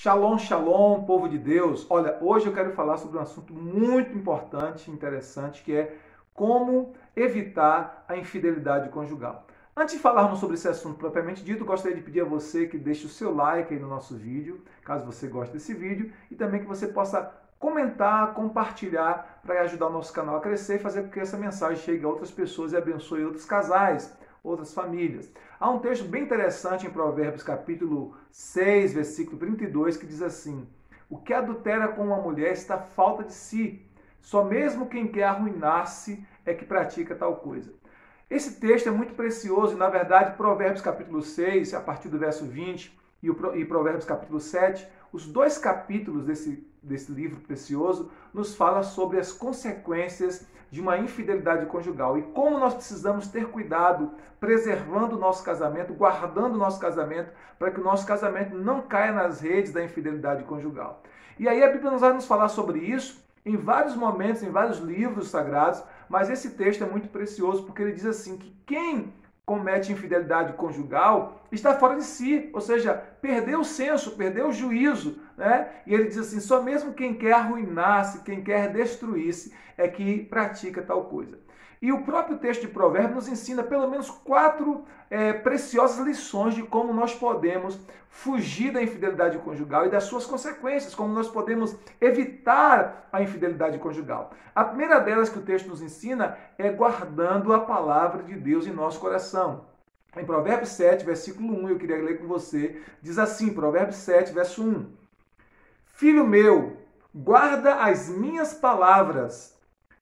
Shalom, shalom, povo de Deus. Olha, hoje eu quero falar sobre um assunto muito importante e interessante, que é como evitar a infidelidade conjugal. Antes de falarmos sobre esse assunto propriamente dito, gostaria de pedir a você que deixe o seu like aí no nosso vídeo, caso você goste desse vídeo, e também que você possa comentar, compartilhar para ajudar o nosso canal a crescer e fazer com que essa mensagem chegue a outras pessoas e abençoe outros casais, outras famílias. Há um texto bem interessante em Provérbios capítulo 6, versículo 32, que diz assim: o que adultera com uma mulher está falta de si, só mesmo quem quer arruinar-se é que pratica tal coisa. Esse texto é muito precioso e, na verdade, Provérbios capítulo 6, a partir do verso 20, e Provérbios capítulo 7, os dois capítulos desse livro precioso, nos fala sobre as consequências de uma infidelidade conjugal e como nós precisamos ter cuidado, preservando o nosso casamento, guardando o nosso casamento, para que o nosso casamento não caia nas redes da infidelidade conjugal. E aí a Bíblia vai nos falar sobre isso em vários momentos, em vários livros sagrados, mas esse texto é muito precioso porque ele diz assim que quem comete infidelidade conjugal está fora de si, ou seja, perdeu o senso, perdeu o juízo, né? E ele diz assim, só mesmo quem quer arruinar-se, quem quer destruir-se, é que pratica tal coisa. E o próprio texto de Provérbios nos ensina pelo menos quatro preciosas lições de como nós podemos fugir da infidelidade conjugal e das suas consequências, como nós podemos evitar a infidelidade conjugal. A primeira delas que o texto nos ensina é guardando a palavra de Deus em nosso coração. Em Provérbios 7, versículo 1, eu queria ler com você, diz assim, Provérbios 7, verso 1. Filho meu, guarda as minhas palavras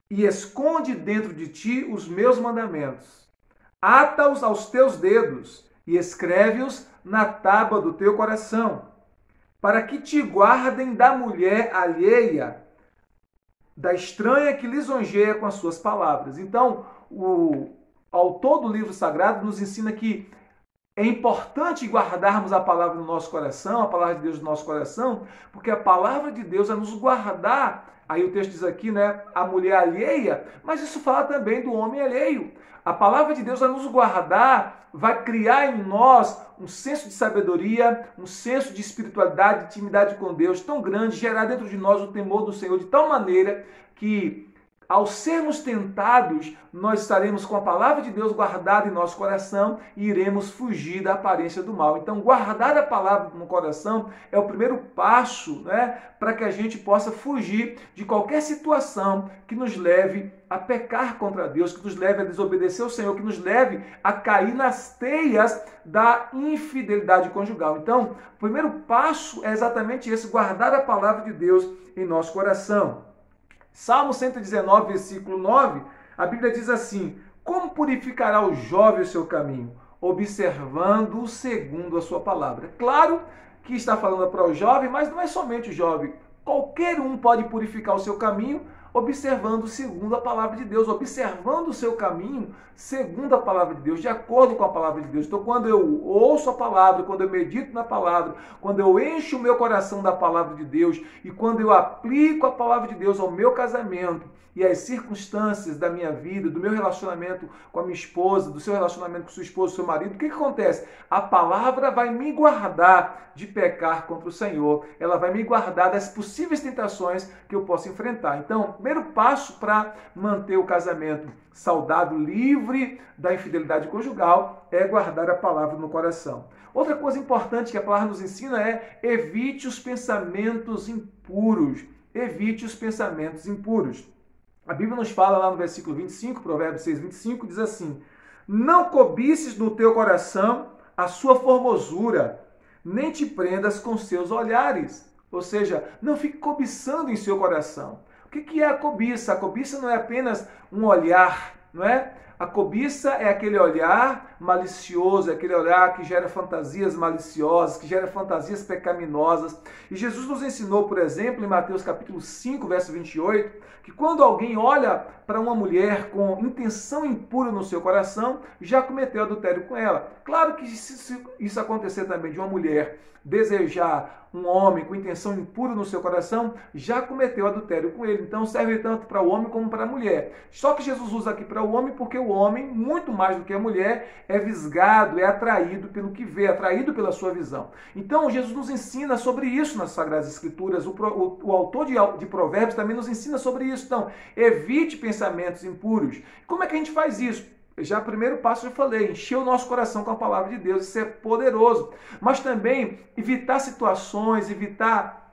e esconde dentro de ti os meus mandamentos. Ata-os aos teus dedos e escreve-os na tábua do teu coração, para que te guardem da mulher alheia, da estranha que lisonjeia com as suas palavras. Então, o autor do livro sagrado nos ensina que é importante guardarmos a palavra no nosso coração, a palavra de Deus no nosso coração, porque a palavra de Deus é nos guardar. Aí o texto diz aqui, né, a mulher alheia, mas isso fala também do homem alheio. A palavra de Deus vai nos guardar, vai criar em nós um senso de sabedoria, um senso de espiritualidade, de intimidade com Deus tão grande, gerar dentro de nós o temor do Senhor de tal maneira que, ao sermos tentados, nós estaremos com a palavra de Deus guardada em nosso coração e iremos fugir da aparência do mal. Então, guardar a palavra no coração é o primeiro passo, né, para que a gente possa fugir de qualquer situação que nos leve a pecar contra Deus, que nos leve a desobedecer ao Senhor, que nos leve a cair nas teias da infidelidade conjugal. Então, o primeiro passo é exatamente esse, guardar a palavra de Deus em nosso coração. Salmo 119, versículo 9, a Bíblia diz assim, como purificará o jovem o seu caminho? Observando segundo a sua palavra. Claro que está falando para o jovem, mas não é somente o jovem. Qualquer um pode purificar o seu caminho observando segundo a palavra de Deus, observando o seu caminho segundo a palavra de Deus, de acordo com a palavra de Deus. Então, quando eu ouço a palavra, quando eu medito na palavra, quando eu encho o meu coração da palavra de Deus e quando eu aplico a palavra de Deus ao meu casamento e às circunstâncias da minha vida, do meu relacionamento com a minha esposa, do seu relacionamento com sua esposa, seu marido, o que acontece? A palavra vai me guardar de pecar contra o Senhor, ela vai me guardar das possíveis tentações que eu posso enfrentar. Então, primeiro passo para manter o casamento saudável, livre da infidelidade conjugal, é guardar a palavra no coração. Outra coisa importante que a palavra nos ensina é evite os pensamentos impuros. Evite os pensamentos impuros. A Bíblia nos fala lá no versículo 25, Provérbios 6, 25, diz assim, não cobices no teu coração a sua formosura, nem te prendas com seus olhares. Ou seja, não fique cobiçando em seu coração. O que é a cobiça? A cobiça não é apenas um olhar, não é? A cobiça é aquele olhar malicioso, é aquele olhar que gera fantasias maliciosas, que gera fantasias pecaminosas. E Jesus nos ensinou, por exemplo, em Mateus capítulo 5, verso 28, que quando alguém olha para uma mulher com intenção impura no seu coração, já cometeu adultério com ela. Claro que se isso acontecer também de uma mulher desejar um homem com intenção impura no seu coração, já cometeu adultério com ele. Então serve tanto para o homem como para a mulher. Só que Jesus usa aqui para o homem porque o homem, muito mais do que a mulher, é visgado, é atraído pelo que vê, atraído pela sua visão. Então, Jesus nos ensina sobre isso nas Sagradas Escrituras. O autor de Provérbios também nos ensina sobre isso. Então, evite pensamentos impuros. Como é que a gente faz isso? Já o primeiro passo eu falei, encher o nosso coração com a palavra de Deus, isso é poderoso. Mas também evitar situações, evitar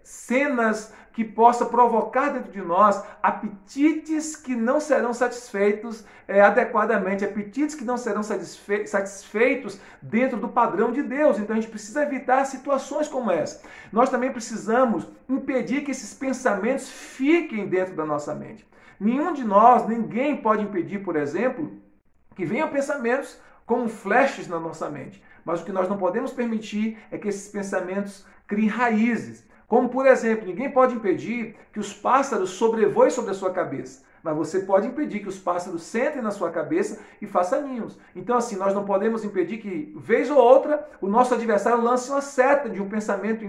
cenas que possa provocar dentro de nós apetites que não serão satisfeitos adequadamente, apetites que não serão satisfeitos dentro do padrão de Deus. Então a gente precisa evitar situações como essa. Nós também precisamos impedir que esses pensamentos fiquem dentro da nossa mente. Nenhum de nós, ninguém pode impedir, por exemplo, que venham pensamentos como flashes na nossa mente. Mas o que nós não podemos permitir é que esses pensamentos criem raízes. Como, por exemplo, ninguém pode impedir que os pássaros sobrevoem sobre a sua cabeça. Mas você pode impedir que os pássaros sentem na sua cabeça e façam ninhos. Então, assim, nós não podemos impedir que, vez ou outra, o nosso adversário lance uma seta de um pensamento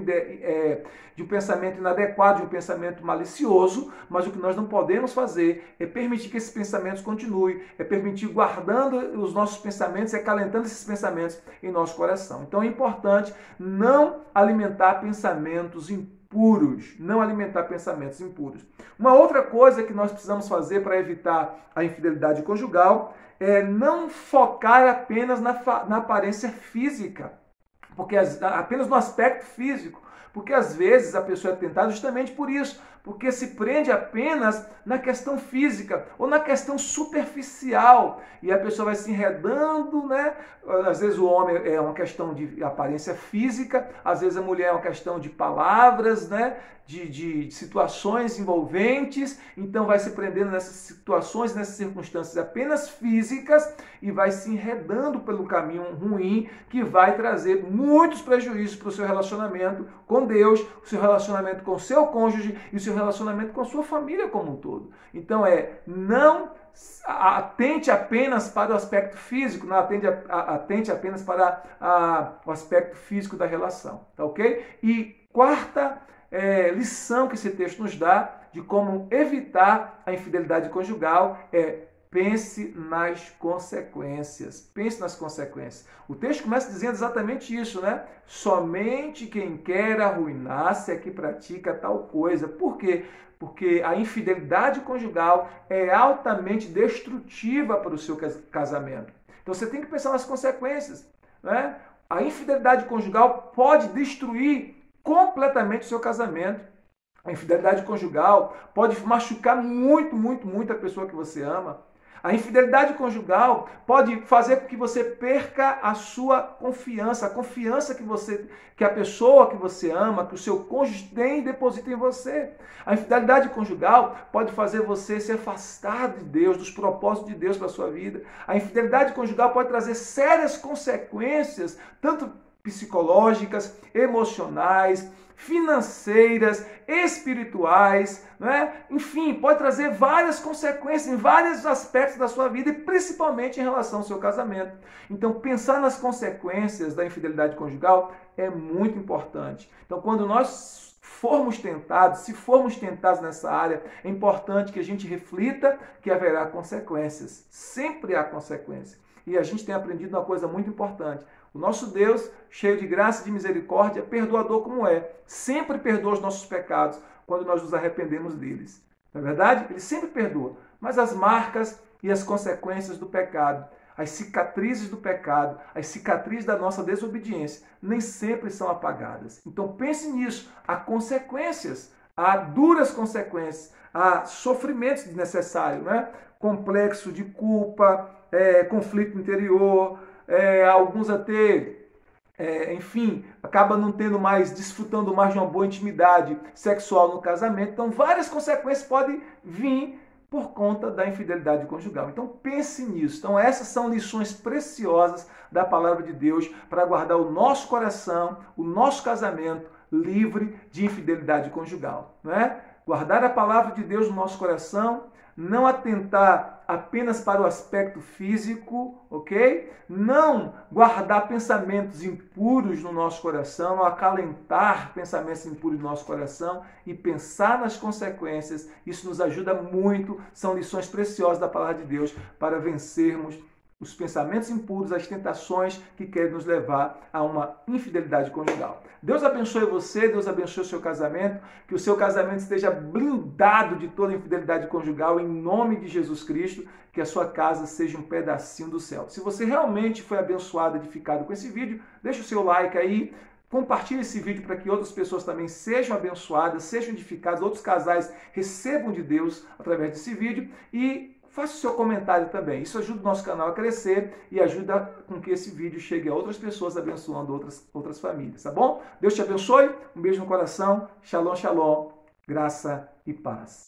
inadequado, de um pensamento malicioso, mas o que nós não podemos fazer é permitir que esses pensamentos continuem, é permitir guardando os nossos pensamentos e acalentando esses pensamentos em nosso coração. Então, é importante não alimentar pensamentos impuros, não alimentar pensamentos impuros. Uma outra coisa que nós precisamos fazer para evitar a infidelidade conjugal é não focar apenas na aparência física, porque apenas no aspecto físico, porque às vezes a pessoa é tentada justamente por isso, porque se prende apenas na questão física ou na questão superficial e a pessoa vai se enredando, né? Às vezes o homem é uma questão de aparência física, às vezes a mulher é uma questão de palavras, né? De situações envolventes, então vai se prendendo nessas situações, nessas circunstâncias apenas físicas e vai se enredando pelo caminho ruim que vai trazer muitos prejuízos para o seu relacionamento com Deus, o seu relacionamento com o seu cônjuge e o seu relacionamento com a sua família como um todo. Então não atente apenas para o aspecto físico, não atente apenas para o aspecto físico da relação, tá ok? E quarta lição que esse texto nos dá de como evitar a infidelidade conjugal pense nas consequências. Pense nas consequências. O texto começa dizendo exatamente isso, né? Somente quem quer arruinar-se é que pratica tal coisa. Por quê? Porque a infidelidade conjugal é altamente destrutiva para o seu casamento. Então você tem que pensar nas consequências, né? A infidelidade conjugal pode destruir completamente o seu casamento. A infidelidade conjugal pode machucar muito, muito, muito a pessoa que você ama. A infidelidade conjugal pode fazer com que você perca a sua confiança, a confiança que a pessoa que você ama, que o seu cônjuge tem e deposita em você. A infidelidade conjugal pode fazer você se afastar de Deus, dos propósitos de Deus para a sua vida. A infidelidade conjugal pode trazer sérias consequências, tanto psicológicas, emocionais, financeiras, espirituais, né? Enfim, pode trazer várias consequências em vários aspectos da sua vida e principalmente em relação ao seu casamento. Então, pensar nas consequências da infidelidade conjugal é muito importante. Então, quando nós formos tentados, se formos tentados nessa área, é importante que a gente reflita que haverá consequências. Sempre há consequências. E a gente tem aprendido uma coisa muito importante. O nosso Deus, cheio de graça e de misericórdia, perdoador como sempre perdoa os nossos pecados quando nós nos arrependemos deles. Não é verdade? Ele sempre perdoa. Mas as marcas e as consequências do pecado, as cicatrizes do pecado, as cicatrizes da nossa desobediência, nem sempre são apagadas. Então pense nisso. Há consequências, há duras consequências, há sofrimentos desnecessários, né? Complexo de culpa, conflito interior, alguns até, enfim, acabam não tendo mais, desfrutando mais de uma boa intimidade sexual no casamento. Então, várias consequências podem vir por conta da infidelidade conjugal. Então, pense nisso. Então, essas são lições preciosas da palavra de Deus para guardar o nosso coração, o nosso casamento livre de infidelidade conjugal, não é? Guardar a palavra de Deus no nosso coração, não atentar apenas para o aspecto físico, ok? Não guardar pensamentos impuros no nosso coração, não acalentar pensamentos impuros no nosso coração e pensar nas consequências. Isso nos ajuda muito, são lições preciosas da palavra de Deus para vencermos os pensamentos impuros, as tentações que querem nos levar a uma infidelidade conjugal. Deus abençoe você, Deus abençoe o seu casamento, que o seu casamento esteja blindado de toda infidelidade conjugal, em nome de Jesus Cristo, que a sua casa seja um pedacinho do céu. Se você realmente foi abençoado, edificado com esse vídeo, deixa o seu like aí, compartilhe esse vídeo para que outras pessoas também sejam abençoadas, sejam edificadas, outros casais recebam de Deus através desse vídeo e faça o seu comentário também. Isso ajuda o nosso canal a crescer e ajuda com que esse vídeo chegue a outras pessoas, abençoando outras famílias, tá bom? Deus te abençoe, um beijo no coração, shalom, shalom, graça e paz.